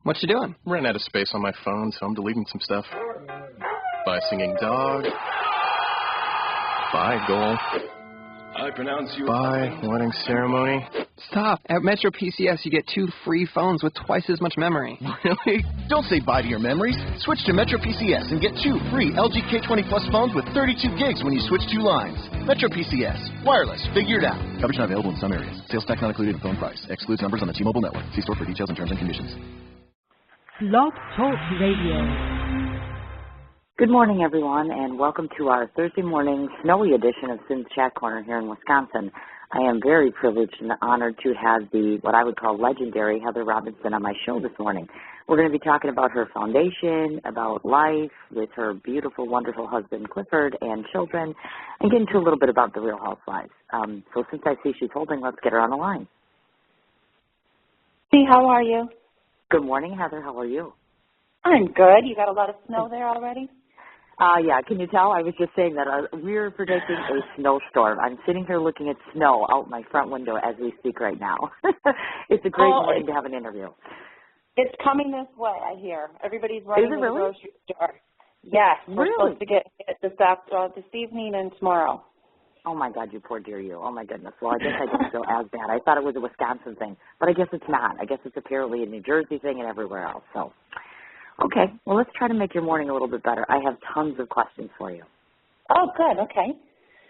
What you doing? Ran out of space on my phone, so I'm deleting some stuff. Bye, singing dog. Bye, goal. I pronounce you... Bye, wedding ceremony. Stop. At Metro PCS, you get 2 free phones with twice as much memory. Really? Don't say bye to your memories. Switch to Metro PCS and get 2 free LG K20 Plus phones with 32 gigs when you switch 2 lines. Metro PCS. Wireless. Figure it out. Coverage not available in some areas. Sales tax not included in phone price. Excludes numbers on the T-Mobile network. See store for details and terms and conditions. Blog Talk Radio. Good morning, everyone, and welcome to our Thursday morning snowy edition of Sin's Chat Corner here in Wisconsin. I am very privileged and honored to have what I would call legendary Heather Robinson on my show this morning. We're going to be talking about her foundation, about life with her beautiful, wonderful husband, Clifford, and children, and get into a little bit about the Real Housewives. So since I see she's holding, let's get her on the line. Hey, how are you? Good morning, Heather. How are you? I'm good. You got a lot of snow there already? Yeah, can you tell? I was just saying that we're predicting a snowstorm. I'm sitting here looking at snow out my front window as we speak right now. It's a great morning to have an interview. It's coming this way, I hear. Everybody's running to the grocery store. Yes, we're supposed to get it this evening and tomorrow. Oh, my God, you poor dear you. Oh, my goodness. Well, I guess I didn't feel as bad. I thought it was a Wisconsin thing, but I guess it's not. I guess it's apparently a New Jersey thing and everywhere else, so... Okay, well, let's try to make your morning a little bit better. I have tons of questions for you. Oh, good, okay.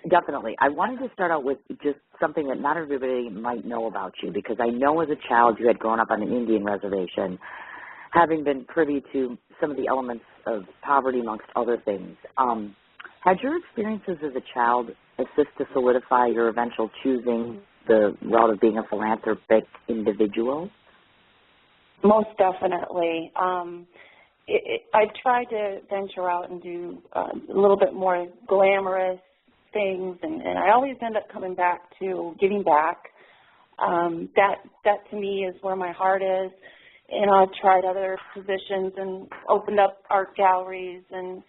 Definitely. I wanted to start out with just something that not everybody might know about you, because I know as a child you had grown up on an Indian reservation, having been privy to some of the elements of poverty amongst other things. Had your experiences as a child assist to solidify your eventual choosing the route of being a philanthropic individual? Most definitely. I tried to venture out and do a little bit more glamorous things, and I always end up coming back to giving back. That to me is where my heart is. And I've tried other positions and opened up art galleries and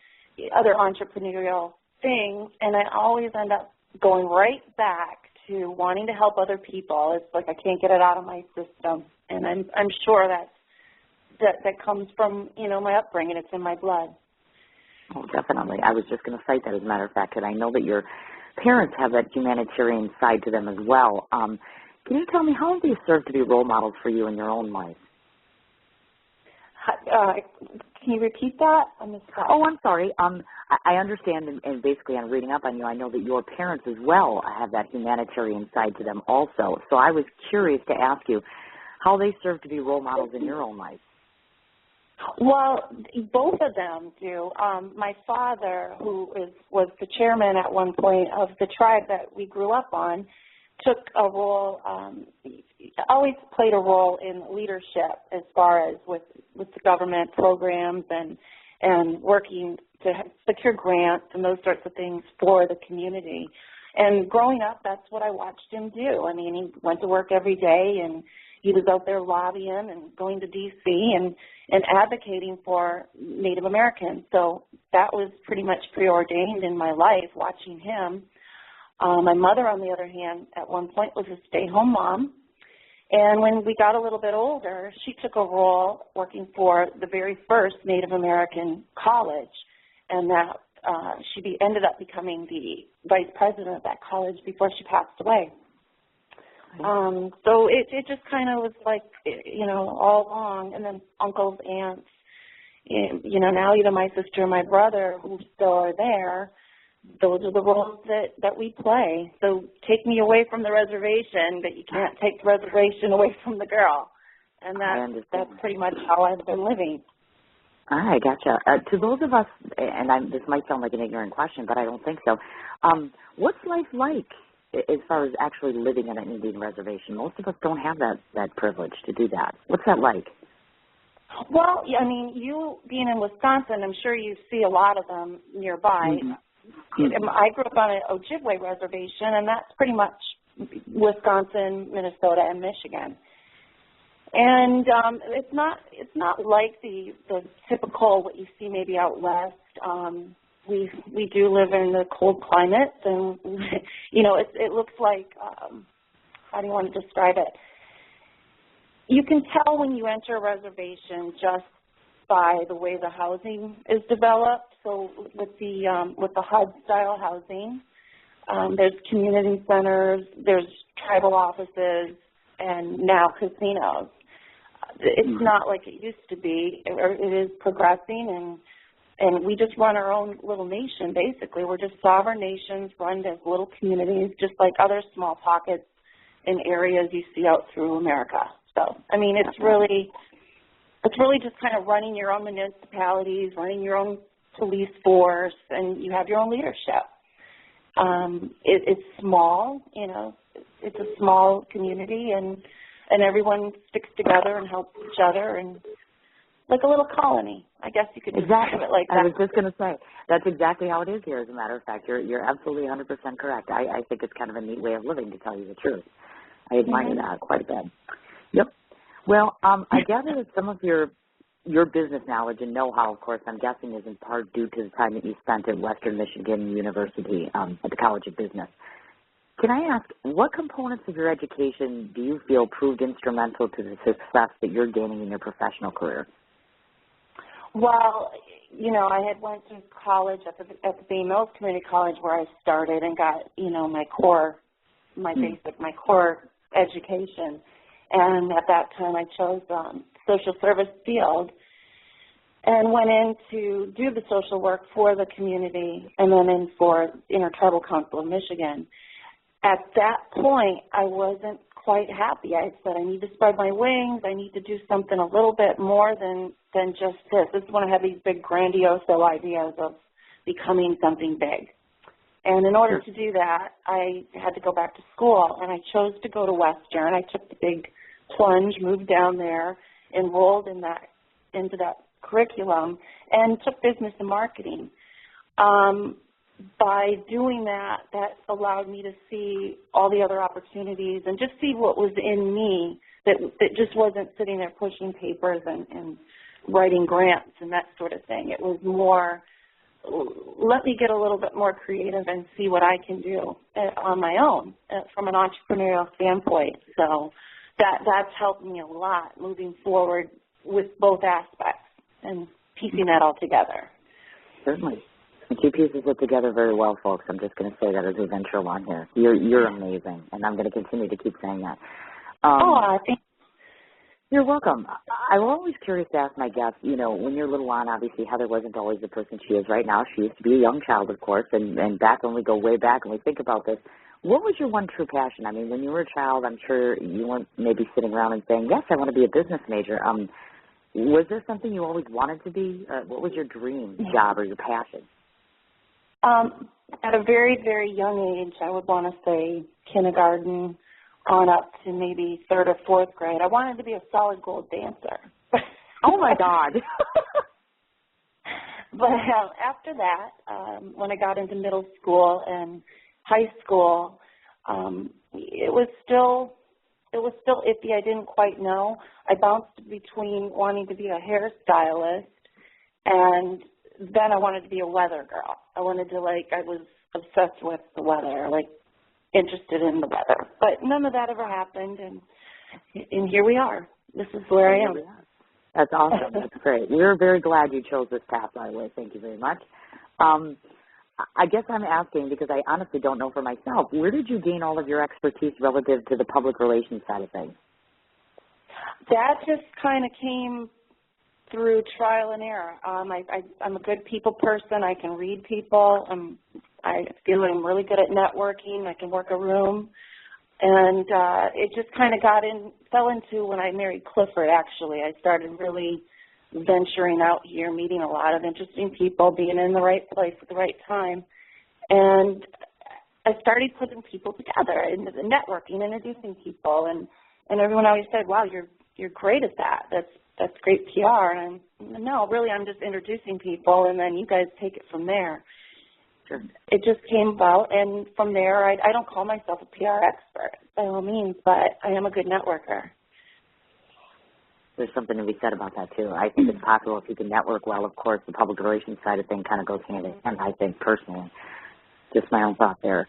other entrepreneurial things, and I always end up going right back to wanting to help other people. It's like I can't get it out of my system, and I'm sure that comes from, my upbringing. It's in my blood. Oh, definitely. I was just going to cite that, as a matter of fact, and I know that your parents have that humanitarian side to them as well. Can you tell me, how have they served to be role models for you in your own life? Can you repeat that? I missed that. Oh, I'm sorry. I understand, and basically I'm reading up on you. I know that your parents as well have that humanitarian side to them also. So I was curious to ask you how they serve to be role models in your own life. Well, both of them do. My father, who was the chairman at one point of the tribe that we grew up on, took a role, always played a role in leadership as far as with the government programs and working to secure grants and those sorts of things for the community. And growing up, that's what I watched him do. I mean, he went to work every day, and he was out there lobbying and going to D.C. and advocating for Native Americans. So that was pretty much preordained in my life, watching him. My mother, on the other hand, at one point was a stay-home mom. And when we got a little bit older, she took a role working for the very first Native American college, and that she ended up becoming the vice president of that college before she passed away. So it just kind of was like, all along, and then uncles, aunts, now either my sister or my brother who still are there, those are the roles that we play. So take me away from the reservation, but you can't take the reservation away from the girl. And that's pretty much how I've been living. All right, gotcha. To those of us, and this might sound like an ignorant question, but I don't think so, what's life like as far as actually living on an Indian reservation? Most of us don't have that privilege to do that. What's that like? Well, I mean, you being in Wisconsin, I'm sure you see a lot of them nearby. Mm-hmm. I grew up on an Ojibwe reservation, and that's pretty much Wisconsin, Minnesota, and Michigan. And it's not like the typical what you see maybe out west. We do live in the cold climate, and it looks like how do you want to describe it? You can tell when you enter a reservation just by the way the housing is developed. So with the HUD style housing, there's community centers, there's tribal offices, and now casinos. It's not like it used to be. It is progressing, and we just run our own little nation, basically. We're just sovereign nations run as little communities, just like other small pockets in areas you see out through America. So, I mean, it's really just kind of running your own municipalities, running your own police force, and you have your own leadership. It's small, you know, it's a small community, and everyone sticks together and helps each other, and like a little colony, I guess you could describe it like that. I was just going to say, that's exactly how it is here, as a matter of fact. You're absolutely 100% correct. I think it's kind of a neat way of living, to tell you the truth. I admire that quite a bit. Yep. Well, I gather that some of your business knowledge and know-how, of course, I'm guessing is in part due to the time that you spent at Western Michigan University at the College of Business. Can I ask, what components of your education do you feel proved instrumental to the success that you're gaining in your professional career? Well, you know, I had went to college at the Bay Mills Community College where I started and got, you know, my core education. And at that time I chose social service field and went in to do the social work for the community and then in for Intertribal Council of Michigan. At that point, I wasn't quite happy. I said, I need to spread my wings. I need to do something a little bit more than just this. This is when I had these big grandiose ideas of becoming something big. And in order to do that, I had to go back to school, and I chose to go to Western. I took the big plunge, moved down there, enrolled into that curriculum, and took business and marketing. By doing that, that allowed me to see all the other opportunities and just see what was in me that just wasn't sitting there pushing papers and writing grants and that sort of thing. It was more, let me get a little bit more creative and see what I can do on my own from an entrepreneurial standpoint. So that's helped me a lot moving forward with both aspects and piecing that all together. Certainly. And two pieces it together very well, folks. I'm just going to say that as we venture along here. You're amazing, and I'm going to continue to keep saying that. You're welcome. I'm always curious to ask my guests, you know, when you're little on, obviously Heather wasn't always the person she is right now. She used to be a young child, of course, and back when we go way back and we think about this, what was your one true passion? I mean, when you were a child, I'm sure you weren't maybe sitting around and saying, yes, I want to be a business major. Was there something you always wanted to be? What was your dream job or your passion? At a very, very young age, I would want to say kindergarten on up to maybe third or fourth grade, I wanted to be a solid gold dancer. Oh, my God. But after that, when I got into middle school and high school, it was still iffy. I didn't quite know. I bounced between wanting to be a hairstylist and then I wanted to be a weather girl. I was obsessed with the weather, interested in the weather. But none of that ever happened, and here we are. This is where I am. That's awesome. That's great. We're very glad you chose this path, by the way. Thank you very much. I guess I'm asking because I honestly don't know for myself. Where did you gain all of your expertise relative to the public relations side of things? That just kind of came through trial and error. I'm a good people person. I can read people. I feel I'm really good at networking. I can work a room. And it just kind of fell into when I married Clifford, actually. I started really venturing out here, meeting a lot of interesting people, being in the right place at the right time. And I started putting people together into the networking, introducing people. And everyone always said, wow, you're great at that. That's great PR. And no, really, I'm just introducing people, and then you guys take it from there. Sure. It just came about, and from there, I don't call myself a PR expert by all means, but I am a good networker. There's something to be said about that, too. I think it's possible if you can network well. Of course, the public relations side of things kind of goes hand in hand, I think, personally. Just my own thought there.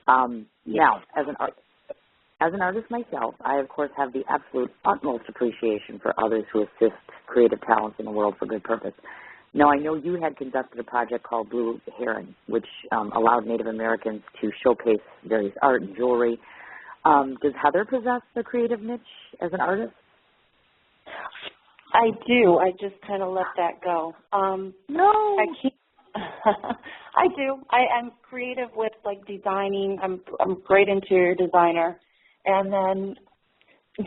Now, As an artist myself, I, of course, have the absolute utmost appreciation for others who assist creative talents in the world for good purpose. Now, I know you had conducted a project called Blue Heron, which allowed Native Americans to showcase various art and jewelry. Does Heather possess the creative niche as an artist? I do. I just kind of let that go. No. I can't. I do. I'm creative with like designing. I'm great interior designer, and then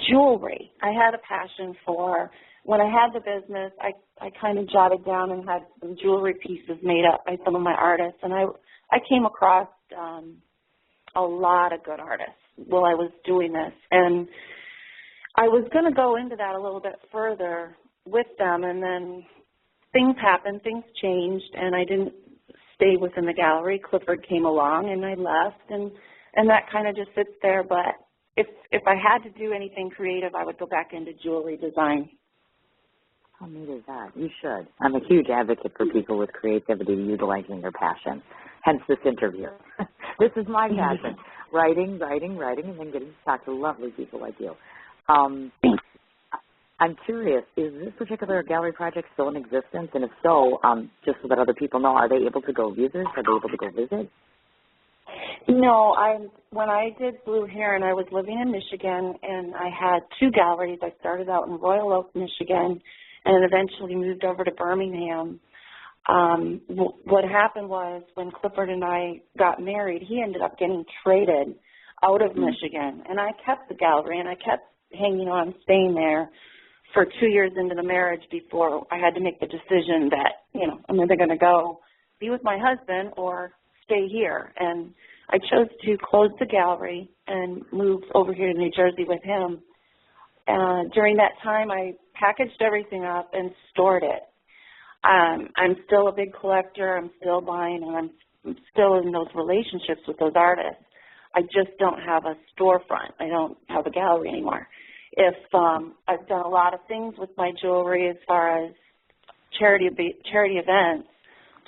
jewelry. I had a passion for. When I had the business, I kind of jotted down and had some jewelry pieces made up by some of my artists, and I came across a lot of good artists while I was doing this, and I was going to go into that a little bit further with them, and then things happened, things changed, and I didn't stay within the gallery. Clifford came along, and I left, and that kind of just sits there. But if I had to do anything creative, I would go back into jewelry design. How neat is that? You should. I'm a huge advocate for people with creativity utilizing their passion, hence this interview. This is my passion, writing, and then getting to talk to lovely people like you. I'm curious, is this particular gallery project still in existence? And if so, just so that other people know, are they able to go visit? Are they able to go visit? No, when I did Blue Heron, I was living in Michigan, and I had two galleries. I started out in Royal Oak, Michigan, and eventually moved over to Birmingham. What happened was when Clifford and I got married, he ended up getting traded out of Michigan, and I kept the gallery, and I kept hanging on, staying there for 2 years into the marriage before I had to make the decision that, I'm either going to go be with my husband or stay here. And I chose to close the gallery and move over here to New Jersey with him. During that time, I packaged everything up and stored it. I'm still a big collector. I'm still buying, and I'm still in those relationships with those artists. I just don't have a storefront. I don't have a gallery anymore. I've done a lot of things with my jewelry as far as charity events,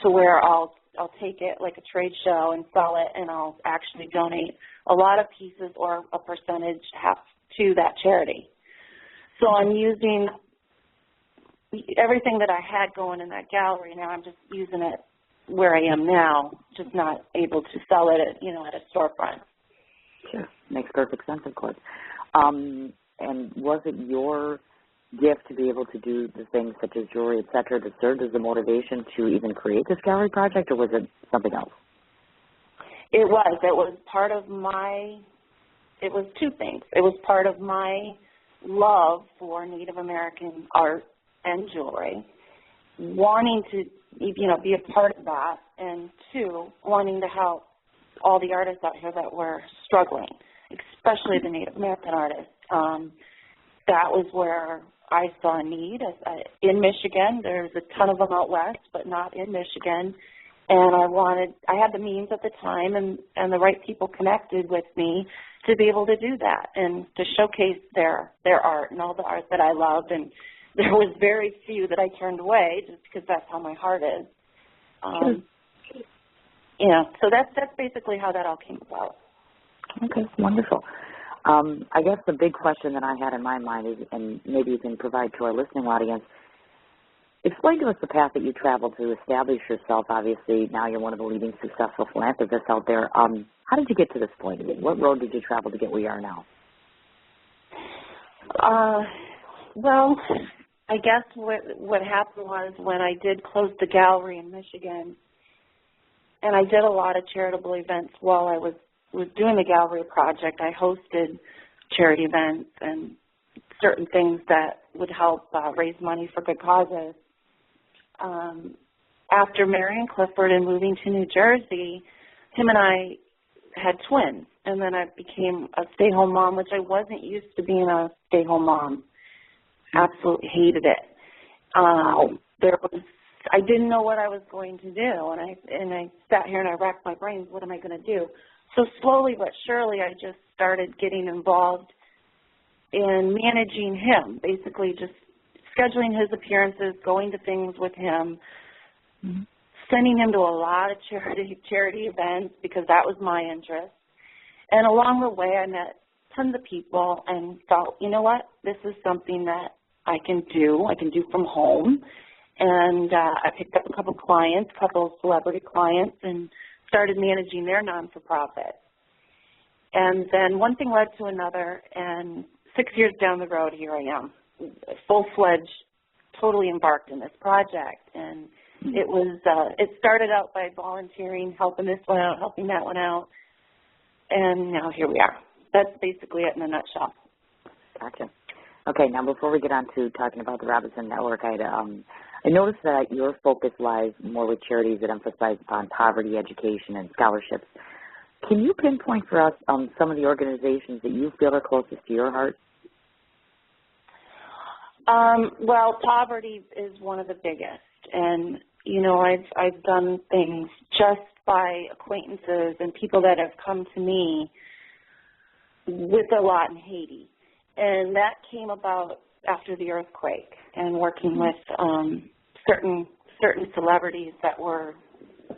to where I'll take it like a trade show and sell it, and I'll actually donate a lot of pieces or a percentage half to that charity. So I'm using everything that I had going in that gallery. Now I'm just using it where I am now, just not able to sell it at a storefront. Sure. Makes perfect sense, of course. And was it your gift to be able to do the things such as jewelry, et cetera, that served as the motivation to even create this gallery project, or was it something else? It was. It was part of it was two things. It was part of my love for Native American art and jewelry, wanting to, be a part of that, and two, wanting to help all the artists out here that were struggling, especially the Native American artists. That was where I saw a need. In Michigan, there's a ton of them out west, but not in Michigan. And I had the means at the time and the right people connected with me to be able to do that and to showcase their art and all the art that I loved. And there was very few that I turned away just because that's how my heart is. So that's basically how that all came about. Okay, wonderful. I guess the big question that I had in my mind is, and maybe you can provide to our listening audience, explain to us the path that you traveled to establish yourself. Obviously, now you're one of the leading successful philanthropists out there. How did you get to this point? What road did you travel to get where you are now? Well, I guess what happened was when I did close the gallery in Michigan, and I did a lot of charitable events while I was doing the gallery project. I hosted charity events and certain things that would help raise money for good causes. After marrying Clifford and moving to New Jersey, him and I had twins, and then I became a stay-home mom, which I wasn't used to being a stay-home mom. Absolutely hated it. I didn't know what I was going to do, and I sat here and I racked my brains. What am I going to do? So slowly but surely, I just started getting involved in managing him, basically just scheduling his appearances, going to things with him, sending him to a lot of charity events because that was my interest. And along the way, I met tons of people, and thought, you know what, this is something that I can do from home. And I picked up a couple of celebrity clients, and started managing their non-for-profit. And then one thing led to another, and 6 years down the road, here I am, full-fledged, totally embarked in this project. And it started out by volunteering, helping this one out, helping that one out, and now here we are. That's basically it in a nutshell. Gotcha. Okay, now before we get on to talking about the Robinson Network, I noticed that your focus lies more with charities that emphasize upon poverty, education, and scholarships. Can you pinpoint for us some of the organizations that you feel are closest to your heart? Well, poverty is one of the biggest, and I've done things just by acquaintances and people that have come to me with a lot in Haiti, and that came about after the earthquake, and working with certain celebrities that were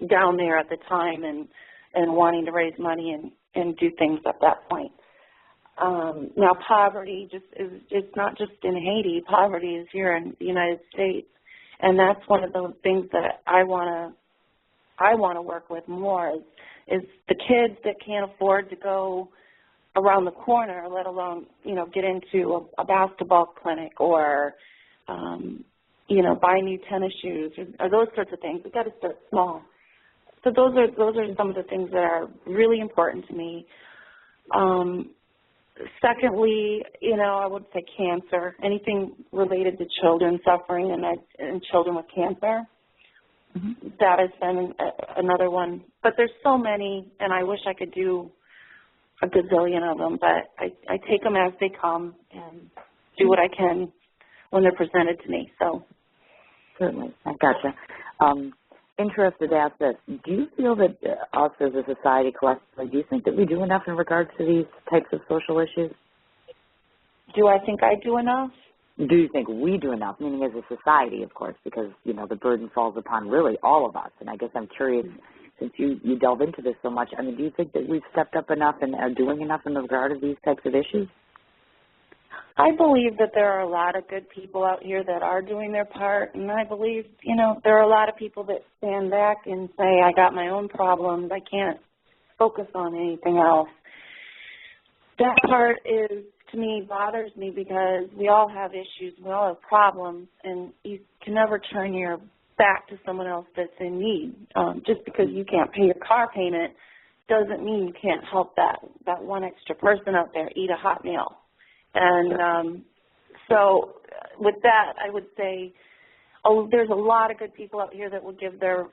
down there at the time and wanting to raise money and do things at that point. Now, poverty it's not just in Haiti. Poverty is here in the United States, and that's one of the things that I want to work with more is the kids that can't afford to go around the corner, let alone get into a basketball clinic or buy new tennis shoes or those sorts of things. We've got to start small. So those are some of the things that are really important to me. Secondly, I would say cancer, anything related to children suffering and children with cancer. Mm-hmm. That has been another one. But there's so many, and I wish I could do a gazillion of them, but I take them as they come and do what I can when they're presented to me. So certainly, I gotcha. Interested to ask this. Do you feel that us as a society collectively, do you think that we do enough in regards to these types of social issues? Do I think I do enough? Do you think we do enough, meaning as a society, of course, because, the burden falls upon really all of us. And I guess I'm curious, since you delve into this so much, do you think that we've stepped up enough and are doing enough in regard to these types of issues? I believe that there are a lot of good people out here that are doing their part, and I believe, there are a lot of people that stand back and say, I got my own problems, I can't focus on anything else. That part to me, bothers me because we all have issues, we all have problems, and you can never turn your back to someone else that's in need. Just because you can't pay your car payment doesn't mean you can't help that one extra person out there eat a hot meal. And so with that, I would say, there's a lot of good people out here that will give the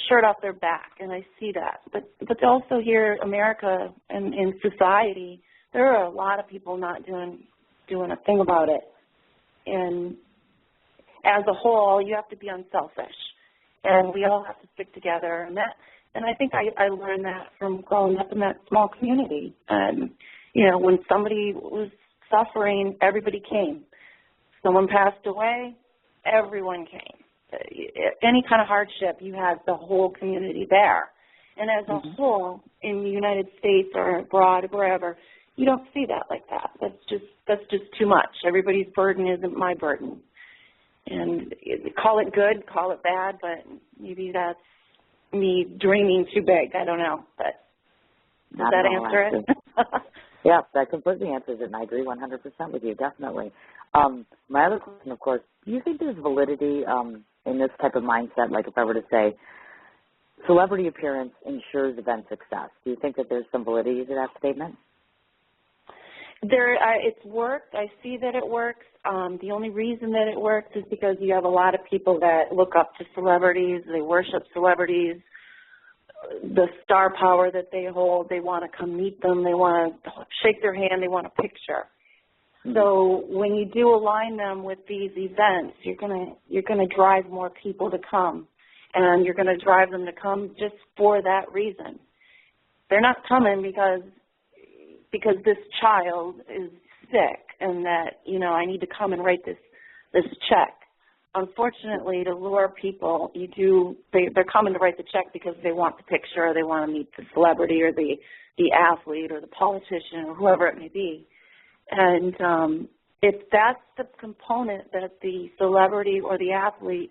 shirt off their back, and I see that. But also here, America and in society, there are a lot of people not doing a thing about it. And as a whole, you have to be unselfish, and we all have to stick together. And I think I learned that from growing up in that small community. When somebody was suffering, everybody came. Someone passed away, everyone came. Any kind of hardship, you had the whole community there. And as a whole, in the United States or abroad, wherever, you don't see that like that. That's just too much. Everybody's burden isn't my burden. And call it good, call it bad, but maybe that's me dreaming too big. I don't know. But does that answer it? Yeah, that completely answers it, and I agree 100% with you, definitely. My other question, of course, do you think there's validity in this type of mindset, like if I were to say celebrity appearance ensures event success? Do you think that there's some validity to that statement? It's worked. I see that it works. The only reason that it works is because you have a lot of people that look up to celebrities. They worship celebrities. The star power that they hold, they want to come meet them. They want to shake their hand. They want a picture. Mm-hmm. So when you do align them with these events, you're gonna drive more people to come, and you're going to drive them to come just for that reason. They're not coming because this child is sick and that, I need to come and write this check. unfortunately, to lure people, they're coming to write the check because they want the picture, or they want to meet the celebrity or the athlete or the politician or whoever it may be. And if that's the component that the celebrity or the athlete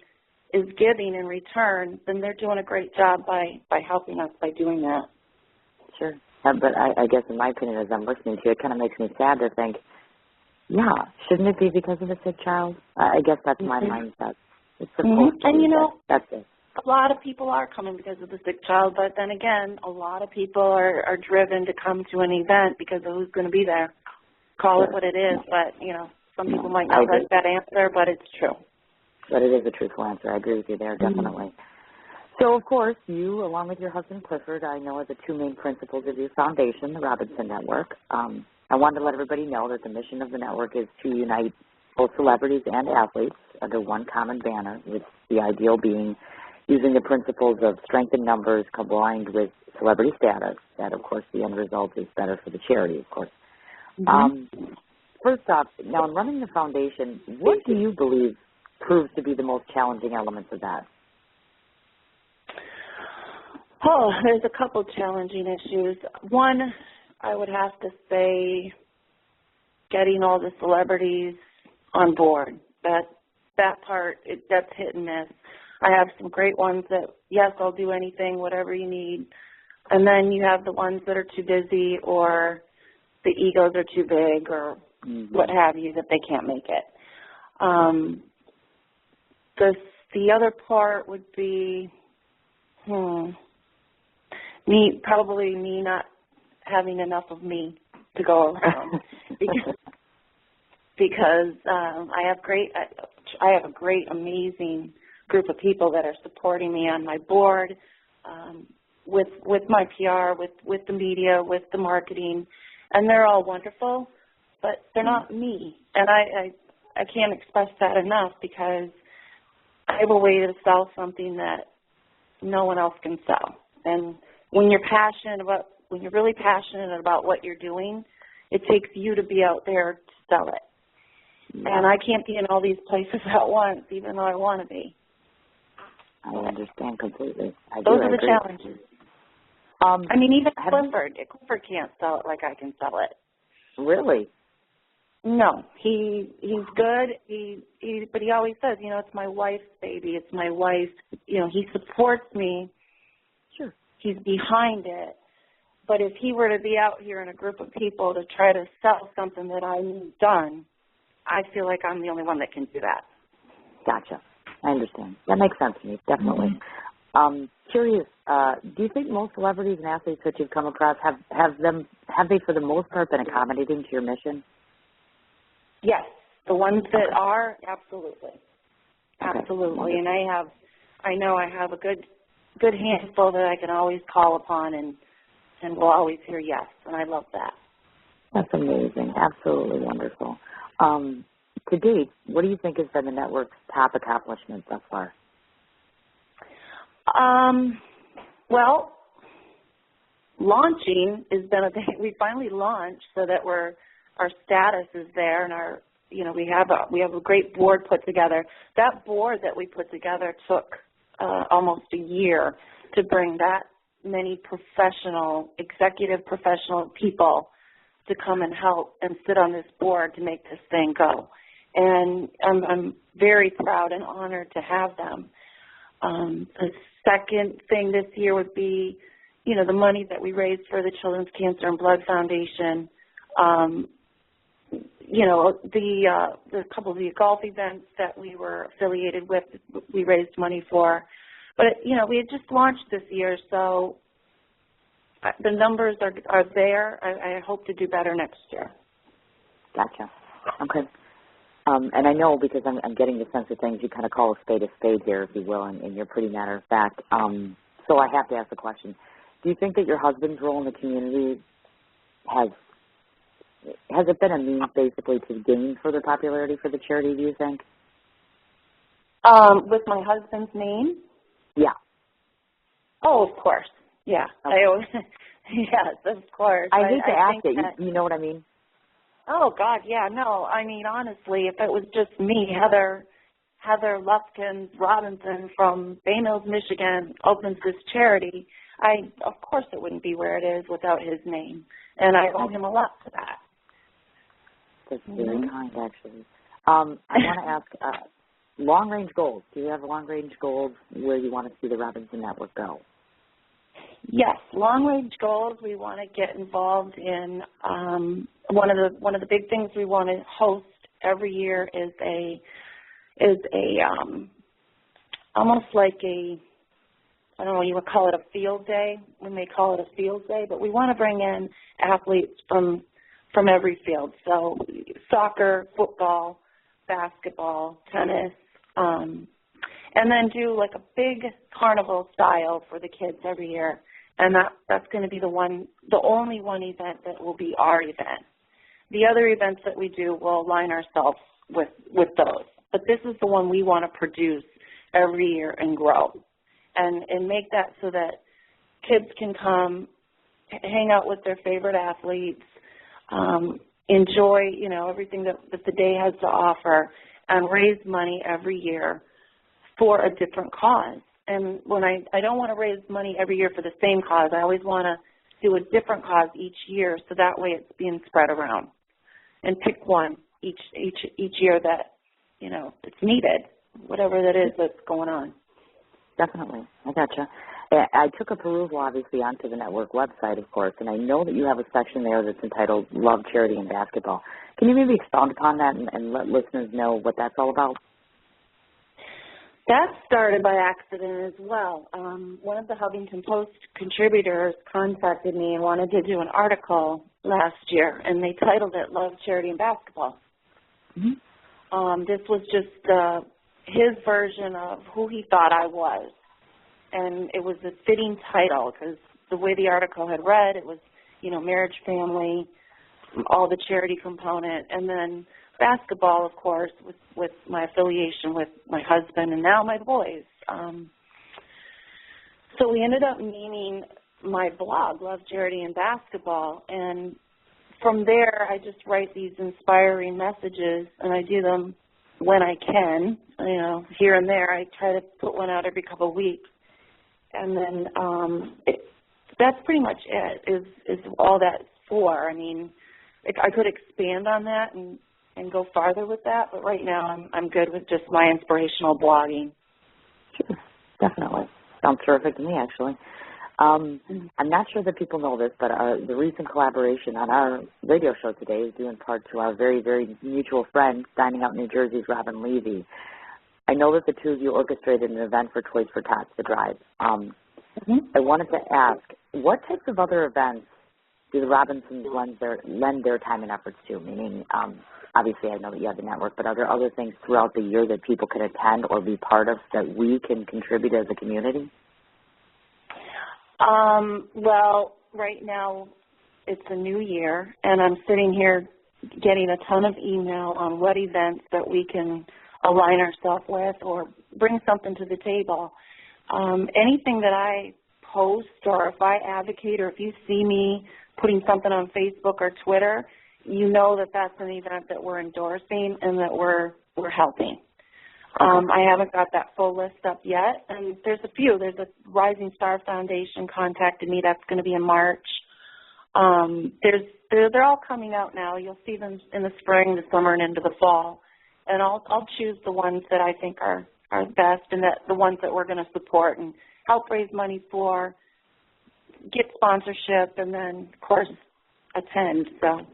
is giving in return, then they're doing a great job by helping us by doing that. Sure. But I guess in my opinion, as I'm listening to you, it kind of makes me sad to think, yeah, shouldn't it be because of a sick child? I guess that's my mindset. It's supposed to and, be. you know, that's it. A lot of people are coming because of the sick child, but then again, a lot of people are driven to come to an event because of who's going to be there. Call it what it is, but, you know, some people might not like that answer, but it's true. But it is a truthful answer. I agree with you there, definitely. So, of course, you, along with your husband, Clifford, I know are the two main principals of your foundation, the Robinson Network. I wanted to let everybody know that the mission of the network is to unite both celebrities and athletes under one common banner, with the ideal being using the principles of strength in numbers combined with celebrity status. That, of course, the end result is better for the charity, of course. First off, now in running the foundation, what do you believe proves to be the most challenging elements of that? Oh, there's a couple challenging issues. One, I would have to say getting all the celebrities on board. That part, that's hit and miss. I have some great ones that, yes, I'll do anything, whatever you need. And then you have the ones that are too busy, or the egos are too big, or what have you, that they can't make it. The other part would be me not having enough of me to go around because I have a great, amazing group of people that are supporting me on my board, with my PR, with the media, with the marketing, and they're all wonderful, but they're not me. And I can't express that enough, because I have a way to sell something that no one else can sell. And when you're really passionate about what you're doing, it takes you to be out there to sell it. Yeah. And I can't be in all these places at once, even though I want to be. I understand completely. Those are the challenges. I mean, even Clifford can't sell it like I can sell it. Really? No, he's good. But he always says, you know, it's my wife's baby. It's my wife. You know, he supports me. Sure. He's behind it. But if he were to be out here in a group of people to try to sell something that I need done, I feel like I'm the only one that can do that. Gotcha. I understand. That makes sense to me, definitely. Curious, do you think most celebrities and athletes that you've come across have they for the most part been accommodating to your mission? Yes, the ones that are, absolutely. Absolutely. And I know I have a good handful that I can always call upon and will always hear yes, and I love that. That's amazing. Absolutely wonderful. To date, what do you think has been the network's top accomplishment thus far? Well, launching has been a big. We finally launched so that our status is there, and we have a great board put together. That board that we put together took almost a year to bring that many executive professional people to come and help and sit on this board to make this thing go. And I'm very proud and honored to have them. The second thing this year would be, the money that we raised for the Children's Cancer and Blood Foundation. The couple of the golf events that we were affiliated with, we raised money for. But, we had just launched this year, so the numbers are there. I hope to do better next year. Gotcha. Okay. And I know, because I'm getting the sense of things, you kind of call a spade here, if you will, and you're pretty matter of fact. So I have to ask the question, do you think that your husband's role in the community has it been a means basically to gain further popularity for the charity, do you think? With my husband's name? Yeah. Oh, of course. Yeah. Okay. Yes, of course. I hate to ask it. You know what I mean? Oh, God, yeah. No, I mean, honestly, if it was just me, Heather, Heather Lufkin Robinson from Bay Mills, Michigan opens this charity, of course it wouldn't be where it is without his name. And I owe him a lot for that. That's very kind, actually. I want to ask, long-range goals. Do you have long-range goals where you want to see the Robinson Network go? Yes, long-range goals. We want to get involved in one of the big things we want to host every year is almost like I don't know, you would call it a field day. We may call it a field day, but we want to bring in athletes from every field. So soccer, football, basketball, tennis, and then do like a big carnival style for the kids every year. And that's going to be the only one event that will be our event. The other events that we do will align ourselves with those. But this is the one we want to produce every year and grow. And make that so that kids can come, hang out with their favorite athletes, enjoy, everything that the day has to offer, and raise money every year for a different cause. And when I don't want to raise money every year for the same cause, I always want to do a different cause each year so that way it's being spread around. And pick one each year that, it's needed, whatever that is that's going on. Definitely. I gotcha. I took a perusal, obviously, onto the network website, of course, and I know that you have a section there that's entitled Love, Charity, and Basketball. Can you maybe expound upon that and let listeners know what that's all about? That started by accident as well. One of the Huffington Post contributors contacted me and wanted to do an article last year, and they titled it Love, Charity, and Basketball. Mm-hmm. This was just his version of who he thought I was. And it was a fitting title because the way the article had read, it was, marriage, family, all the charity component, and then basketball, of course, with my affiliation with my husband and now my boys. So we ended up naming my blog, Love, Charity, and Basketball. And from there, I just write these inspiring messages, and I do them when I can, here and there. I try to put one out every couple of weeks. And then that's pretty much it, is all that's for. I mean, I could expand on that and go farther with that, but right now I'm good with just my inspirational blogging. Sure, definitely. Sounds terrific to me, actually. I'm not sure that people know this, but the recent collaboration on our radio show today is due in part to our very, very mutual friend, dining out in New Jersey's Robin Levy. I know that the two of you orchestrated an event for Toys for Tots, the Drive. I wanted to ask, what types of other events do the Robinsons lend their time and efforts to? Meaning, obviously I know that you have the network, but are there other things throughout the year that people can attend or be part of that we can contribute as a community? Well, right now it's a new year, and I'm sitting here getting a ton of email on what events that we can align ourselves with or bring something to the table. Anything that I post or if I advocate or if you see me putting something on Facebook or Twitter, you know that that's an event that we're endorsing and that we're helping. I haven't got that full list up yet, and there's a few. There's a Rising Star Foundation contacted me. That's going to be in March. They're all coming out now. You'll see them in the spring, the summer, and into the fall. And I'll choose the ones that I think are best and that the ones that we're going to support and help raise money for, get sponsorship, and then, of course, attend. So.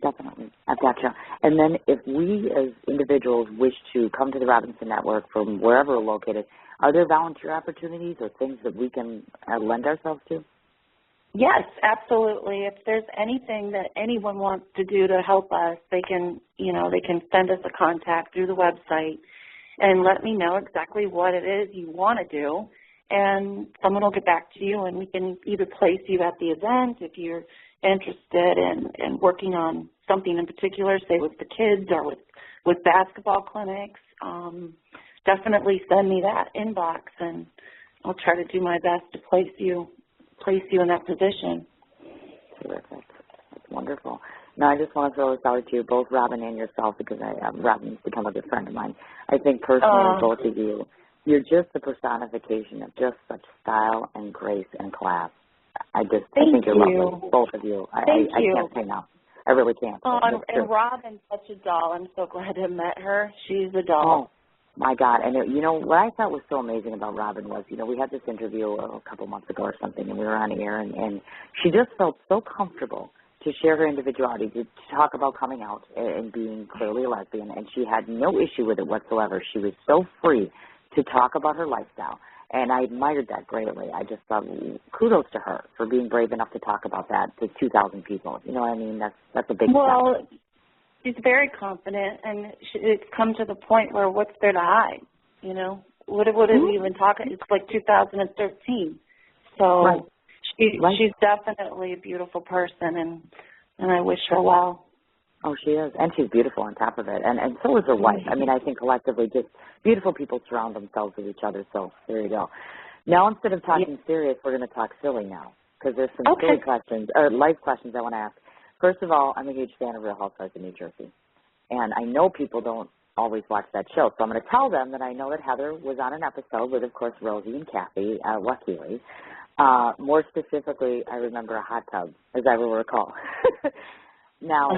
Definitely. I've gotcha. And then if we as individuals wish to come to the Robinson Network from wherever we're located, are there volunteer opportunities or things that we can lend ourselves to? Yes, absolutely. If there's anything that anyone wants to do to help us, they can send us a contact through the website and let me know exactly what it is you want to do, and someone will get back to you, and we can either place you at the event if you're interested in working on something in particular, say with the kids or with basketball clinics. Definitely send me that inbox, and I'll try to do my best to place you in that position. Terrific. That's wonderful. No, I just want to throw this out to you, both Robin and yourself, because Robin's become a good friend of mine. I think personally, both of you, you're just the personification of just such style and grace and class. I think you're lovely, both of you. I can't say no. I really can't. And Robin's such a doll. I'm so glad I met her. She's a doll. Oh, my God. And, what I thought was so amazing about Robin was, we had this interview a couple months ago or something, and we were on air, and she just felt so comfortable to share her individuality, to talk about coming out and being clearly a lesbian, and she had no issue with it whatsoever. She was so free to talk about her lifestyle, and I admired that greatly. I just thought, kudos to her for being brave enough to talk about that to 2,000 people. You know what I mean? That's a big step. She's very confident, and it's come to the point where what's there to hide? What are we even talking? It's like 2013. So right. She's definitely a beautiful person, and I wish her well. Oh, she is, and she's beautiful on top of it, and so is her wife. I mean, I think collectively, just beautiful people surround themselves with each other. So there you go. Now, instead of talking serious, we're going to talk silly now, because there's some silly questions or life questions I want to ask. First of all, I'm a huge fan of Real Housewives of New Jersey, and I know people don't always watch that show, so I'm going to tell them that I know that Heather was on an episode with, of course, Rosie and Kathy Wachili. More specifically, I remember a hot tub, as I will recall. Now,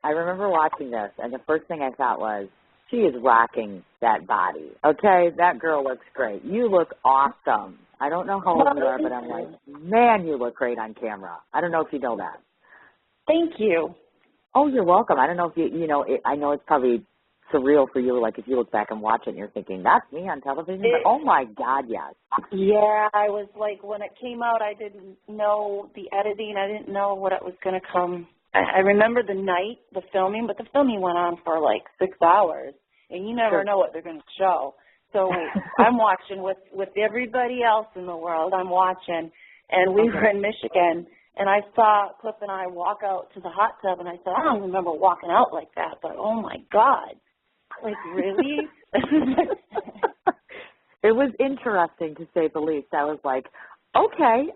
I remember watching this, and the first thing I thought was, she is rocking that body. Okay, that girl looks great. You look awesome. I don't know how old you are, but I'm like, man, you look great on camera. I don't know if you know that. Thank you. Oh, you're welcome. I don't know if I know it's probably surreal for you, like if you look back and watch it and you're thinking, that's me on television, but oh my God, yes. Yeah, I was like, when it came out, I didn't know the editing. I didn't know what it was going to come. I remember the night, the filming, but the filming went on for like 6 hours, and you never know what they're going to show. So I'm watching with everybody else in the world. I'm watching, and we were in Michigan, and I saw Cliff and I walk out to the hot tub, and I said, I don't remember walking out like that, but oh my God. Like, really? It was interesting, to say the least. I was like, okay.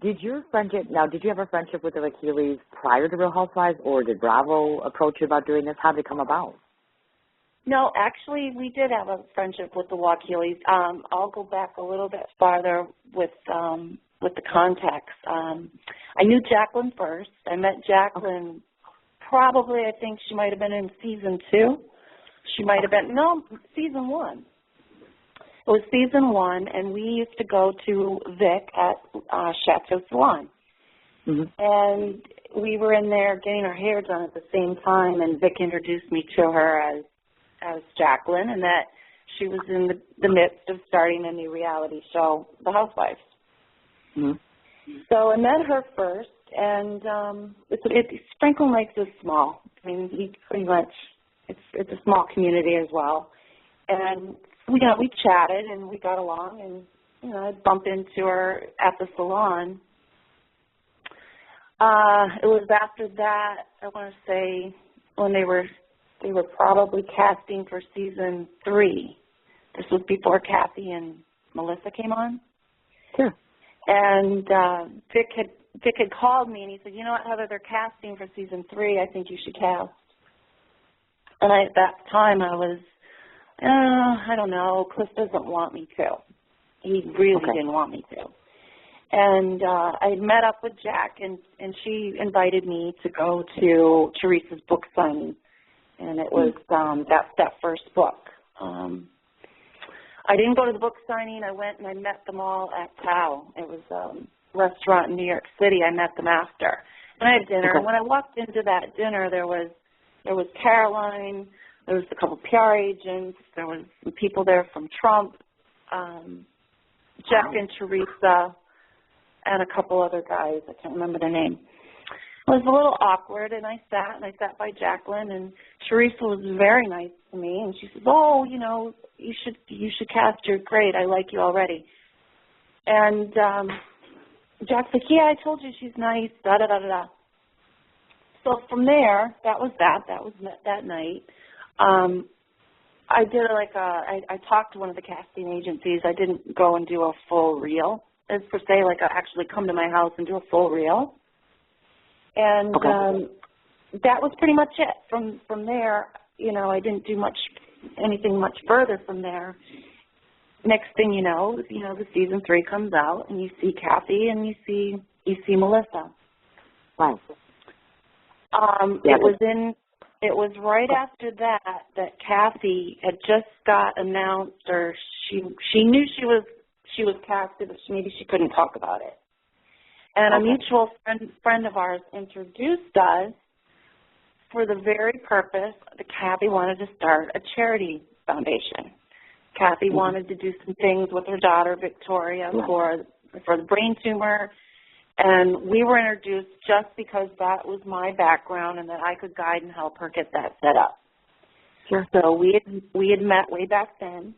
Did you have a friendship with the Wachilis prior to Real Housewives, or did Bravo approach you about doing this? How did it come about? No, actually, we did have a friendship with the Wachilis. I'll go back a little bit farther with the context. I knew Jacqueline first. I met Jacqueline probably, I think she might have been in season 2. She might have been, no, season 1. It was season 1, and we used to go to Vic at Chateau Salon. Mm-hmm. And we were in there getting our hair done at the same time, and Vic introduced me to her as Jacqueline, and that she was in the midst of starting a new reality show, The Housewives. Mm-hmm. So I met her first, and Franklin Lakes is small. I mean, it's a small community as well. And we chatted and we got along, and I'd bump into her at the salon. It was after that, I want to say, when they were probably casting for season 3. This was before Kathy and Melissa came on. Sure. And Vic had called me, and he said, you know what, Heather, they're casting for season 3. I think you should cast. And at that time, I was, I don't know, Cliff doesn't want me to. He really didn't want me to. And I met up with Jack, and she invited me to go to Teresa's book signing. And it was that first book. I didn't go to the book signing. I went and I met them all at Tao. It was a restaurant in New York City. I met them after. And I had dinner. And when I walked into that dinner, there was Caroline. There was a couple PR agents. There was some people there from Trump, Jack and Teresa, and a couple other guys. I can't remember their name. It was a little awkward, and I sat by Jacqueline, and Teresa was very nice to me, and she says, oh, you should cast, you're great, I like you already. And Jack's like, yeah, I told you she's nice, da-da-da-da-da. So from there, that was that night. I did I talked to one of the casting agencies. I didn't go and do a full reel, as per se, like I actually come to my house and do a full reel. And Okay. that was pretty much it. From there, I didn't do anything much further from there. Next thing you know, the season 3 comes out, and you see Kathy and you see Melissa. Right. It was right after that Kathy had just got announced, or she knew she was casted, but maybe she couldn't talk about it. And a mutual friend of ours introduced us for the very purpose that Kathy wanted to start a charity foundation. Kathy wanted to do some things with her daughter Victoria for the brain tumor. And we were introduced just because that was my background and that I could guide and help her get that set up. Sure. So we had met way back then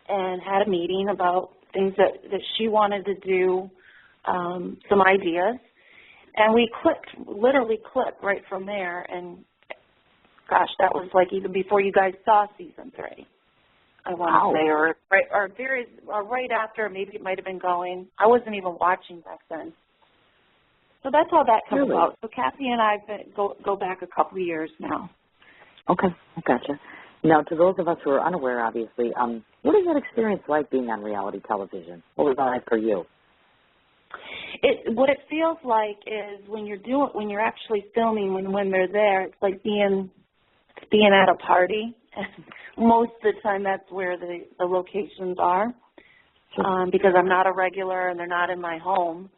and had a meeting about things that she wanted to do, some ideas. And we literally clicked right from there. And, gosh, that was like even before you guys saw season 3. I want to say, or right after, maybe it might have been going. I wasn't even watching back then. So that's how that comes about. So Kathy and I go back a couple of years now. Okay, I gotcha. Now, to those of us who are unaware, obviously, what is that experience like being on reality television? What was that like for you? What it feels like is when you're actually filming, when they're there, it's like being at a party. Most of the time that's where the locations are, because I'm not a regular and they're not in my home.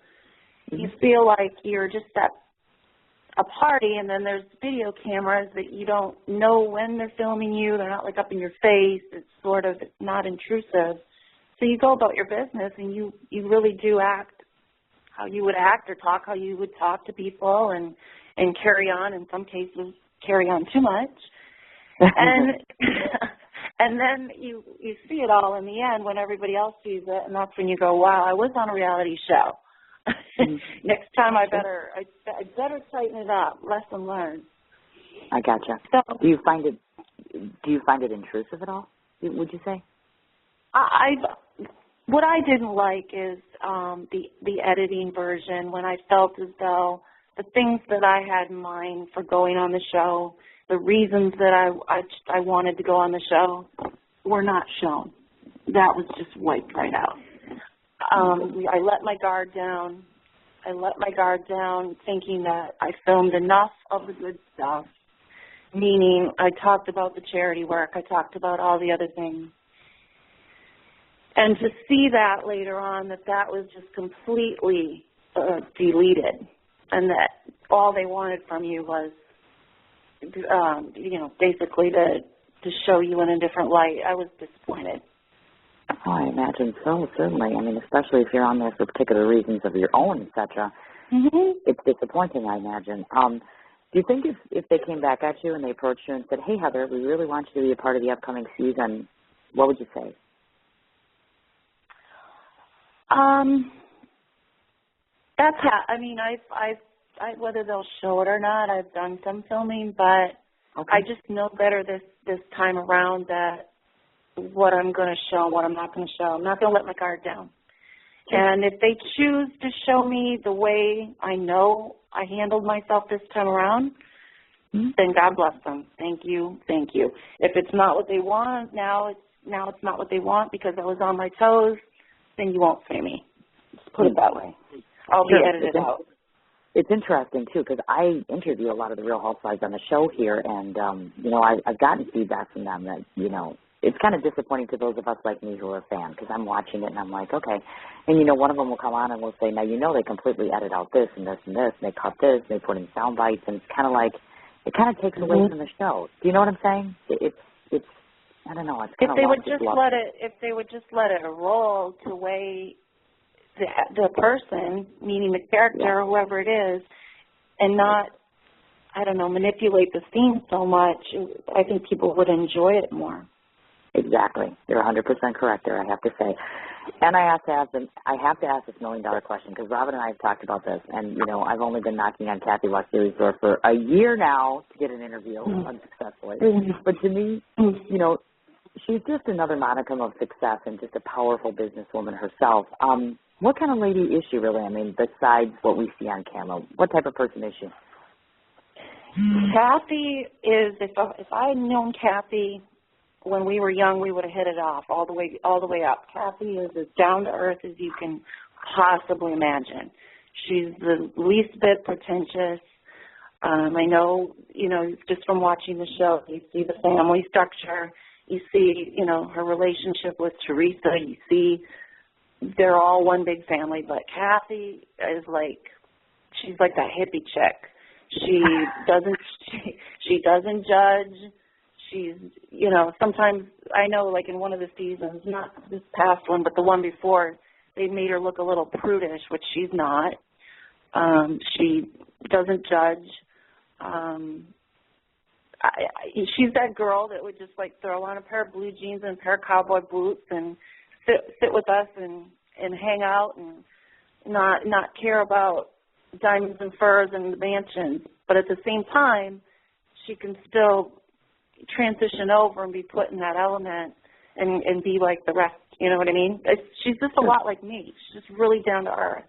Mm-hmm. You feel like you're just at a party, and then there's video cameras that you don't know when they're filming you. They're not like up in your face. It's sort of not intrusive. So you go about your business, and you really do act how you would act or talk how you would talk to people, and carry on, in some cases, carry on too much. And then you see it all in the end when everybody else sees it, and that's when you go, wow, I was on a reality show. Next time I better tighten it up. Lesson learned. I gotcha. So, do you find it intrusive at all? Would you say? What I didn't like is the editing version, when I felt as though the things that I had in mind for going on the show, the reasons that I wanted to go on the show, were not shown. That was just wiped right out. I let my guard down. Thinking that I filmed enough of the good stuff, meaning I talked about the charity work. I talked about all the other things. And to see that later on, that was just completely deleted, and that all they wanted from you was, basically to show you in a different light, I was disappointed. Oh, I imagine so, certainly. I mean, especially if you're on there for particular reasons of your own, etc. Mm-hmm. It's disappointing, I imagine. Do you think if they came back at you and they approached you and said, hey, Heather, we really want you to be a part of the upcoming season, what would you say? That's how, I mean, I whether they'll show it or not, I've done some filming, but I just know better this time around that what I'm going to show and what I'm not going to show. I'm not going to let my guard down. And if they choose to show me the way I know I handled myself this time around, then God bless them. Thank you. If it's not what they want, now it's not what they want because I was on my toes, then you won't see me. Just put it that way. I'll be edited out. It's interesting, too, because I interview a lot of the Real Housewives on the show here, and, I've gotten feedback from them that, it's kind of disappointing to those of us like me who are a fan, because I'm watching it and I'm like, okay. And, one of them will come on and will say, now, they completely edit out this and this and this, and they cut this, and they put in sound bites, and it's kind of like, it kind of takes away from the show. Do you know what I'm saying? It's I don't know. It's kind of if they would just let it roll to weigh the person, meaning the character or whoever it is, and not, manipulate the scene so much, I think people would enjoy it more. Exactly. You're 100% correct there, I have to say. And I have to ask this $1 million question, because Robin and I have talked about this, and, I've only been knocking on Kathy Westbury's door for a year now to get an interview unsuccessfully. But to me, she's just another modicum of success and just a powerful businesswoman herself. What kind of lady is she really? I mean, besides what we see on camera, what type of person is she? Kathy is, if I had known Kathy when we were young, we would have hit it off all the way up. Kathy is as down to earth as you can possibly imagine. She's the least bit pretentious. I know, just from watching the show, you see the family structure. You see, her relationship with Teresa. You see they're all one big family. But Kathy is she's like that hippie chick. She doesn't judge. She's, sometimes I know, like in one of the seasons, not this past one, but the one before, they made her look a little prudish, which she's not. She doesn't judge. She's that girl that would just throw on a pair of blue jeans and a pair of cowboy boots and sit with us and hang out and not care about diamonds and furs and the mansions. But at the same time, she can still transition over and be put in that element and be like the rest. You know what I mean? She's just a lot like me. She's just really down to earth.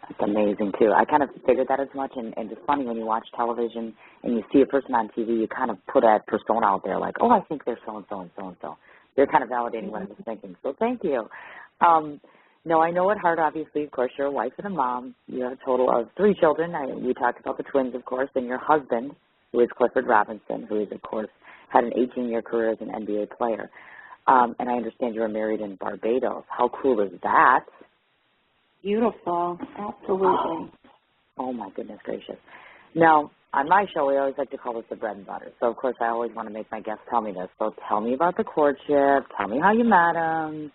That's amazing, too. I kind of figured that as much, and it's funny when you watch television and you see a person on TV, you kind of put that persona out there like, oh, I think they're so-and-so and so-and-so. You're kind of validating what I was thinking, so thank you. No, I know at heart, obviously, of course, you're a wife and a mom. You have a total of 3 children. We talked about the twins, of course, and your husband, who is Clifford Robinson, who is, of course, had an 18-year career as an NBA player. And I understand you were married in Barbados. How cool is that? Beautiful. Absolutely. Oh, my goodness gracious. Now, on my show, we always like to call this the bread and butter. So, of course, I always want to make my guests tell me this. So tell me about the courtship. Tell me how you met him.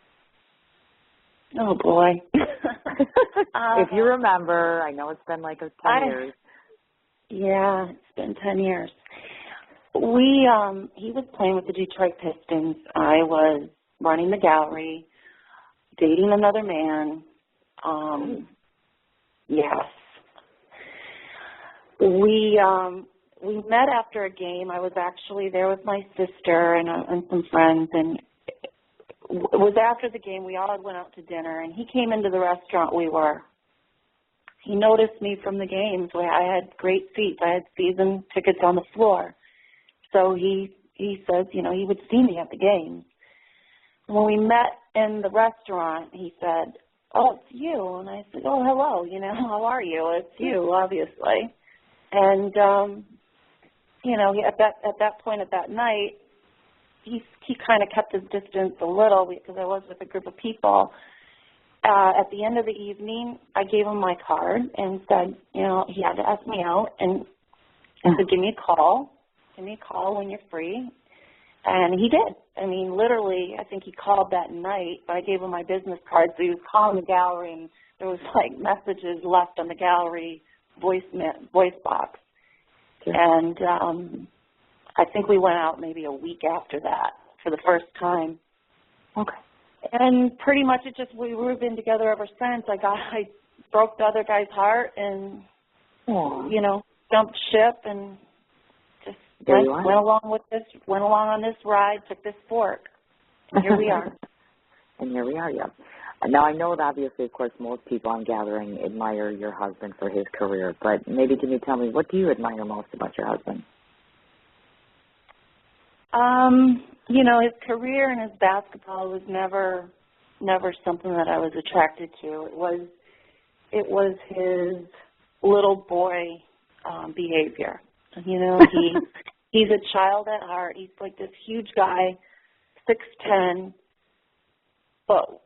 Oh, boy. If you remember, I know it's been 10 years. Yeah, it's been 10 years. He was playing with the Detroit Pistons. I was running the gallery, dating another man. Yes. We met after a game. I was actually there with my sister and some friends, and it was after the game. We all went out to dinner, and he came into the restaurant we were. He noticed me from the games. I had great seats. I had season tickets on the floor. So he says, he would see me at the games. When we met in the restaurant, he said, oh, it's you. And I said, oh, hello, how are you? It's you, obviously. And, at that point at that night, he kind of kept his distance a little because I was with a group of people. At the end of the evening, I gave him my card and said, he had to ask me out. And I said, give me a call. Give me a call when you're free. And he did. I mean, literally, I think he called that night. But I gave him my business card, so he was calling the gallery, and there was, messages left on the gallery voice box. Okay. And I think we went out maybe a week after that for the first time. Okay. And pretty much we've been together ever since. I broke the other guy's heart and, jumped ship and just went along on this ride, took this fork. And here we are. And here we are, yeah. Now, I know that obviously, of course, most people I'm gathering admire your husband for his career, but maybe can you tell me, what do you admire most about your husband? His career and his basketball was never something that I was attracted to. It was his little boy behavior. He's a child at heart. He's like this huge guy, 6'10", but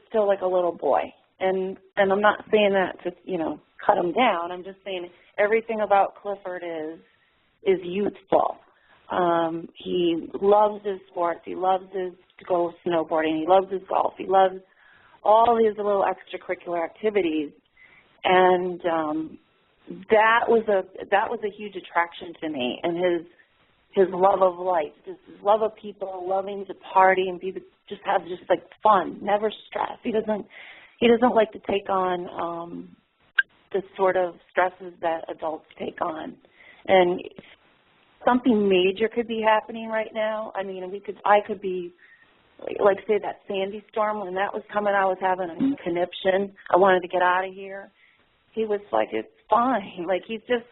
still like a little boy. And I'm not saying that to cut him down. I'm just saying everything about Clifford is youthful. He loves his sports. He loves to go snowboarding. He loves his golf. He loves all his little extracurricular activities, and that was a huge attraction to me. And his love of life, just his love of people, loving to party and have fun, never stress. He doesn't like to take on the sort of stresses that adults take on, and something major could be happening right now. I mean, I could be like say that Sandy storm, when that was coming, I was having a conniption. I wanted to get out of here. He was like, it's fine. Like, he's just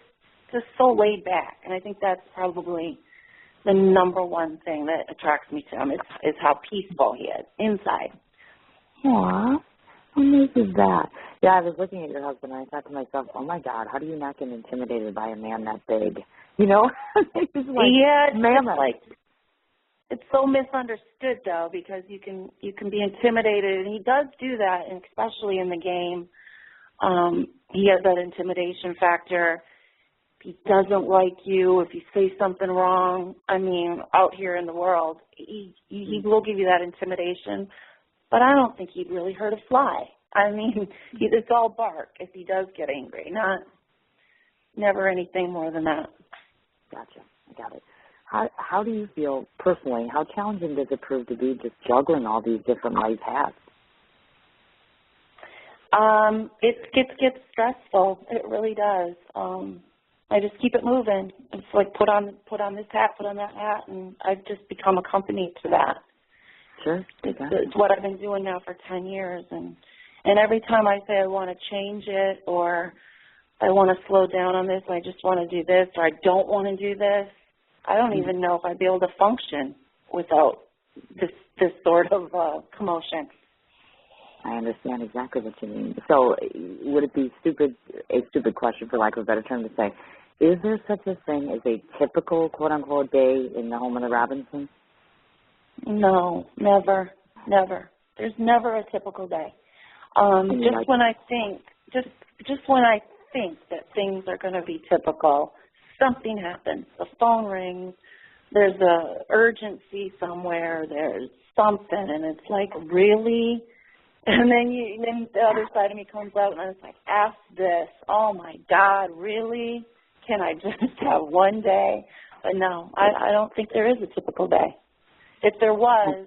so laid back. And I think that's probably the number one thing that attracts me to him is how peaceful he is inside. Aw, how nice is that? Yeah, I was looking at your husband and I thought to myself, oh my God, how do you not get intimidated by a man that big? You know? It's like, yeah, it's mammoth. like, it's so misunderstood though, because you can be intimidated, and he does do that, and especially in the game. He has that intimidation factor. If he doesn't like you, if you say something wrong, I mean, out here in the world, he will give you that intimidation, but I don't think he'd really hurt a fly. I mean, it's all bark if he does get angry, never anything more than that. Gotcha. I got it. How do you feel personally? How challenging does it prove to be just juggling all these different life hats? It gets stressful. It really does. I just keep it moving. It's like put on this hat, put on that hat, and I've just become accompanied to that. Sure. It's what I've been doing now for 10 years, and every time I say I want to change it, or I want to slow down on this, I just want to do this, or I don't want to do this, I don't even know if I'd be able to function without this sort of commotion. I understand exactly what you mean. So would it be a stupid question, for lack of a better term, to say, is there such a thing as a typical, quote-unquote, day in the home of the Robinsons? No, never. There's never a typical day. When I think that things are going to be typical, something happens. The phone rings. There's a urgency somewhere. There's something, and it's like, really? And then the other side of me comes out, and it's like, F this. Oh, my God, really? Can I just have one day? But no, I don't think there is a typical day. If there was,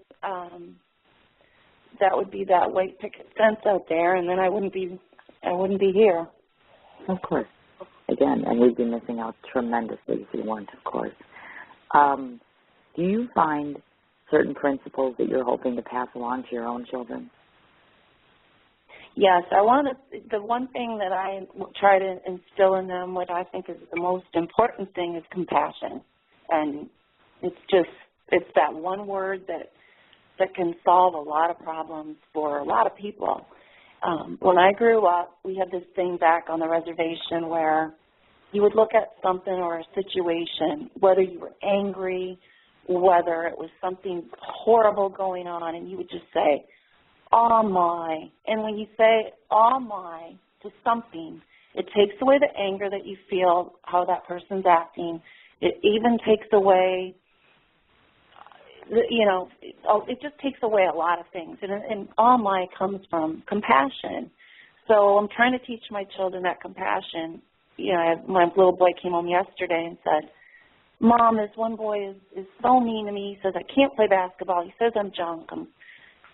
that would be that white picket fence out there, and then I wouldn't be here. Of course. Again, and we'd be missing out tremendously if we weren't, of course. Do you find certain principles that you're hoping to pass along to your own children? Yes, the one thing that I try to instill in them, what I think is the most important thing, is compassion. And it's that one word that can solve a lot of problems for a lot of people. When I grew up, we had this thing back on the reservation where you would look at something or a situation, whether you were angry, whether it was something horrible going on, and you would just say, oh my. And when you say, oh my, to something, it takes away the anger that you feel, how that person's acting. It even takes away, it just takes away a lot of things. And oh my comes from compassion. So I'm trying to teach my children that compassion. My little boy came home yesterday and said, Mom, this one boy is so mean to me. He says I can't play basketball. He says I'm junk. And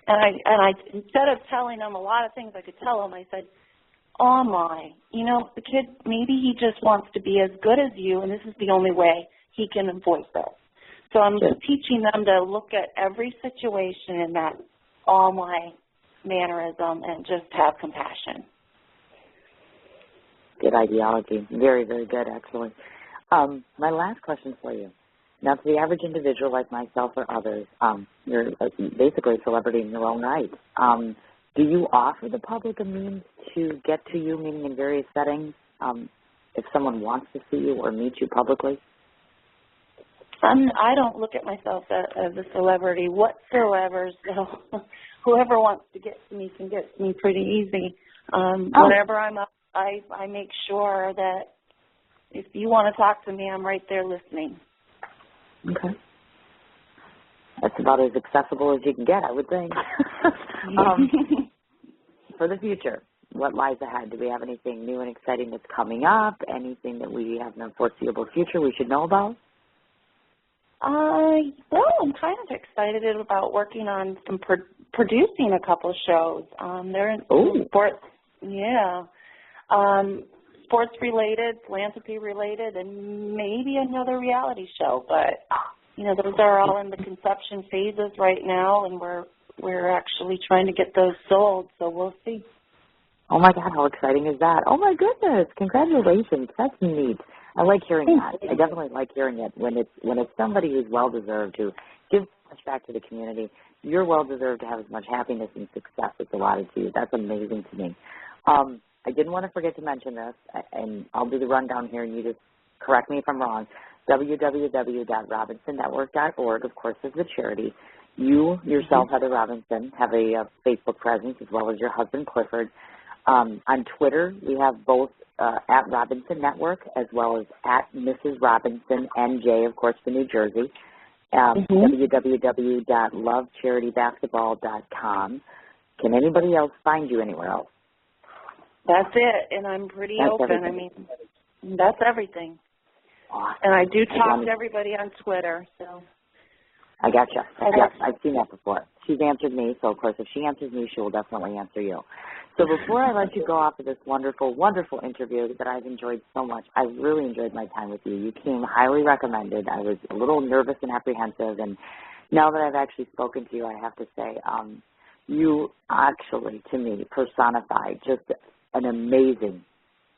I instead of telling him a lot of things I could tell him, I said, oh my, the kid, maybe he just wants to be as good as you, and this is the only way he can voice this. So I'm just teaching them to look at every situation in that oh my mannerism and just have compassion. Good ideology. Very, very good, actually. My last question for you. Now, to the average individual like myself or others, you're basically a celebrity in your own right. Do you offer the public a means to get to you, meaning in various settings, if someone wants to see you or meet you publicly? I don't look at myself as a celebrity whatsoever, so whoever wants to get to me can get to me pretty easy. Whenever I'm up, I make sure that if you want to talk to me, I'm right there listening. Okay. That's about as accessible as you can get, I would think. For the future, what lies ahead? Do we have anything new and exciting that's coming up? Anything that we have in the foreseeable future we should know about? Well, I'm kind of excited about working on some producing a couple shows. They're in sports, sports related, philanthropy related, and maybe another reality show. But those are all in the conception phases right now, and we're actually trying to get those sold, so we'll see. Oh, my God, how exciting is that? Oh, my goodness, congratulations. That's neat. I like hearing that. I definitely like hearing it when it's somebody who's well-deserved, who gives so much back to the community. You're well-deserved to have as much happiness and success that's allotted to you. That's amazing to me. I didn't want to forget to mention this, and I'll do the rundown here, and you just correct me if I'm wrong. www.robinsonnetwork.org, of course, is the charity. You yourself, Heather Robinson, have a Facebook presence, as well as your husband, Clifford. On Twitter, we have both at Robinson Network, as well as at Mrs. Robinson, NJ, of course, for New Jersey. www.lovecharitybasketball.com. Can anybody else find you anywhere else? That's it, and I'm pretty open. Everything. I mean, that's everything. Awesome. And I do talk to everybody on Twitter, so. I gotcha. Yes, I've seen that before. She's answered me, so of course if she answers me, she will definitely answer you. So before I let you go off of this wonderful, wonderful interview that I've enjoyed so much, I really enjoyed my time with you. You came highly recommended. I was a little nervous and apprehensive, and now that I've actually spoken to you, I have to say, you actually, to me, personified just an amazing,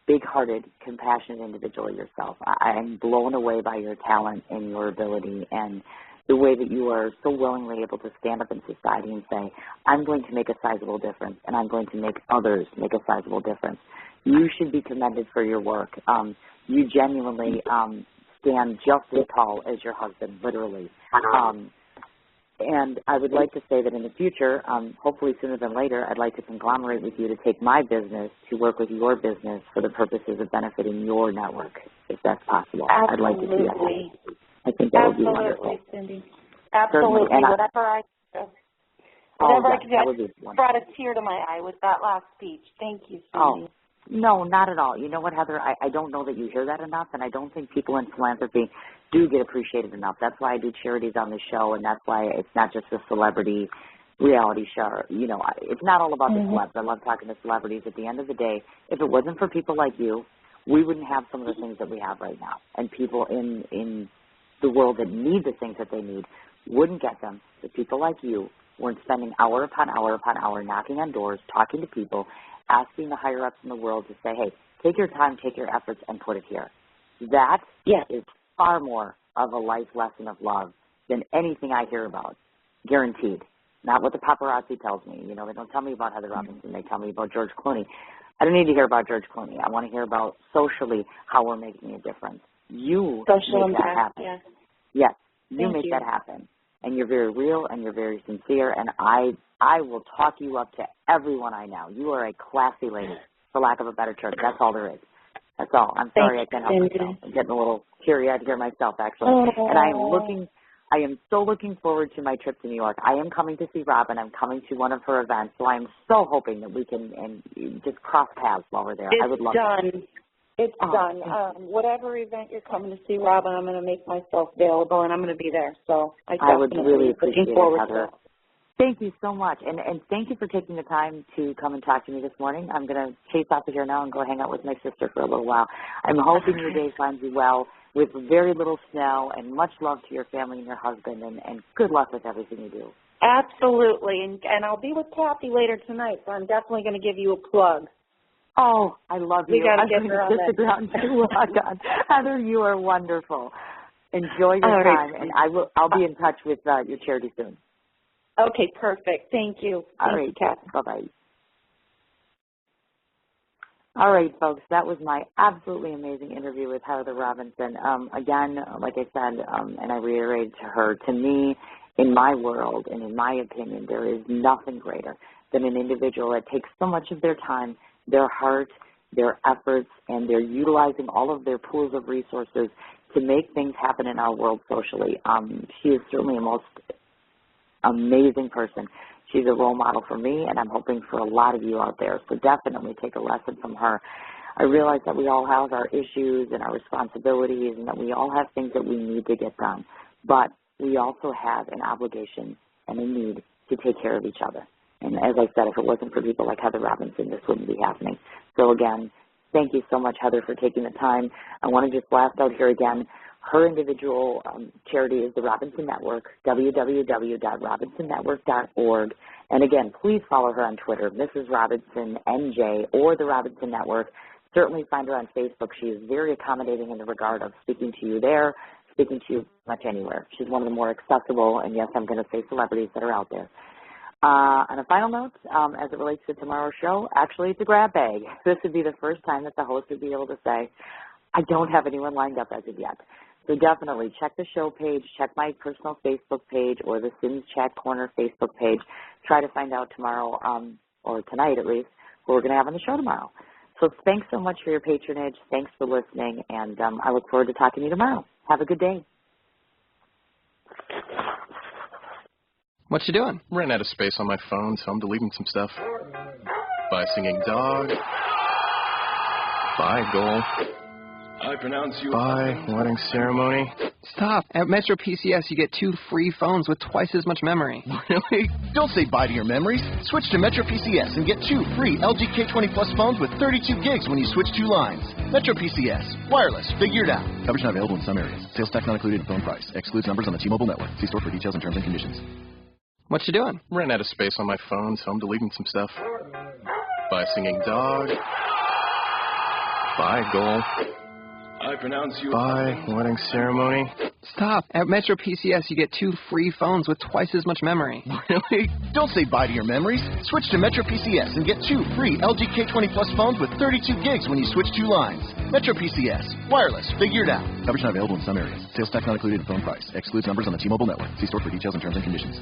big-hearted, compassionate individual yourself. I'm blown away by your talent and your ability and the way that you are so willingly able to stand up in society and say, I'm going to make a sizable difference, and I'm going to make others make a sizable difference. You should be commended for your work. You genuinely stand just as tall as your husband, literally. And I would like to say that in the future, hopefully sooner than later, I'd like to conglomerate with you to take my business to work with your business for the purposes of benefiting your network, if that's possible. Absolutely. I'd like to see that. I think that would be wonderful. Cindy. Absolutely. Whatever I could do, brought a tear to my eye with that last speech. Thank you, Cindy. Oh, no, not at all. You know what, Heather? I don't know that you hear that enough, and I don't think people in philanthropy do get appreciated enough. That's why I do charities on the show, and that's why it's not just a celebrity reality show. You know, it's not all about the celebs. I love talking to celebrities. At the end of the day, if it wasn't for people like you, we wouldn't have some of the things that we have right now. And people in the world that need the things that they need wouldn't get them. The people like you weren't spending hour upon hour upon hour knocking on doors, talking to people, asking the higher-ups in the world to say, hey, take your time, take your efforts, and put it here. That is far more of a life lesson of love than anything I hear about, guaranteed. Not what the paparazzi tells me. You know, they don't tell me about Heather Robinson. They tell me about George Clooney. I don't need to hear about George Clooney. I want to hear about socially how we're making a difference. You make that happen. Yes, you make that happen. And you're very real and you're very sincere, and I will talk you up to everyone I know. You are a classy lady, for lack of a better term. That's all there is. That's all. I'm sorry I can't help myself. I'm getting a little teary-eyed here myself, actually. And I am so looking forward to my trip to New York. I am coming to see Robin. I'm coming to one of her events, so I'm so hoping that we can just cross paths while we're there. I would love it. It's done. Whatever event you're coming to see Robin, I'm going to make myself available, and I'm going to be there. So I would really appreciate it, Heather. Thank you so much, and thank you for taking the time to come and talk to me this morning. I'm going to chase off of here now and go hang out with my sister for a little while. I'm hoping your day finds you well with very little snow, and much love to your family and your husband, and good luck with everything you do. Absolutely, and I'll be with Kathy later tonight, so I'm definitely going to give you a plug. Oh, I love you. We got to get her on that. Heather, you are wonderful. Enjoy your time, and I'll be in touch with your charity soon. Okay, perfect. Thank you. Thank you, Kat. Bye-bye. All right, folks, that was my absolutely amazing interview with Heather Robinson. Again, like I said, and I reiterated to her, to me, in my world and in my opinion, there is nothing greater than an individual that takes so much of their time, their heart, their efforts, and they're utilizing all of their pools of resources to make things happen in our world socially. She is certainly a most amazing person. She's a role model for me, and I'm hoping for a lot of you out there. So definitely take a lesson from her. I realize that we all have our issues and our responsibilities and that we all have things that we need to get done. But we also have an obligation and a need to take care of each other. And as I said, if it wasn't for people like Heather Robinson, this wouldn't be happening. So again, thank you so much, Heather, for taking the time. I want to just blast out here again Her individual charity is the Robinson Network, www.robinsonnetwork.org. And again, please follow her on Twitter, Mrs. Robinson NJ, or the Robinson Network. Certainly find her on Facebook. She is very accommodating in the regard of speaking to you there, speaking to you much anywhere. She's one of the more accessible, and yes, I'm going to say celebrities that are out there. On a final note, as it relates to tomorrow's show, actually it's a grab bag. This would be the first time that the host would be able to say, I don't have anyone lined up as of yet. So definitely check the show page, check my personal Facebook page or the Sims Chat Corner Facebook page. Try to find out tomorrow, or tonight at least, what we're going to have on the show tomorrow. So thanks so much for your patronage. Thanks for listening, and I look forward to talking to you tomorrow. Have a good day. What you doing? Ran out of space on my phone, so I'm deleting some stuff. By singing dog. By goal. I pronounce you. By wedding ceremony. Stop. At Metro PCS, you get 2 free phones with twice as much memory. Really? Don't say bye to your memories. Switch to Metro PCS and get 2 free LG K20 Plus phones with 32 gigs when you switch 2 lines. Metro PCS. Wireless. Figure it out. Coverage not available in some areas. Sales tax not included in phone price. Excludes numbers on the T-Mobile network. See store for details and terms and conditions. What you doing? Ran out of space on my phone, so I'm deleting some stuff. By singing dog. By goal. I pronounce you. By wedding ceremony. Stop. At Metro PCS, you get 2 free phones with twice as much memory. Really? Don't say bye to your memories. Switch to Metro PCS and get 2 free LG K20 Plus phones with 32 gigs when you switch 2 lines. Metro PCS. Wireless. Figure it out. Coverage not available in some areas. Sales tax not included in phone price. Excludes numbers on the T-Mobile network. See store for details and terms and conditions.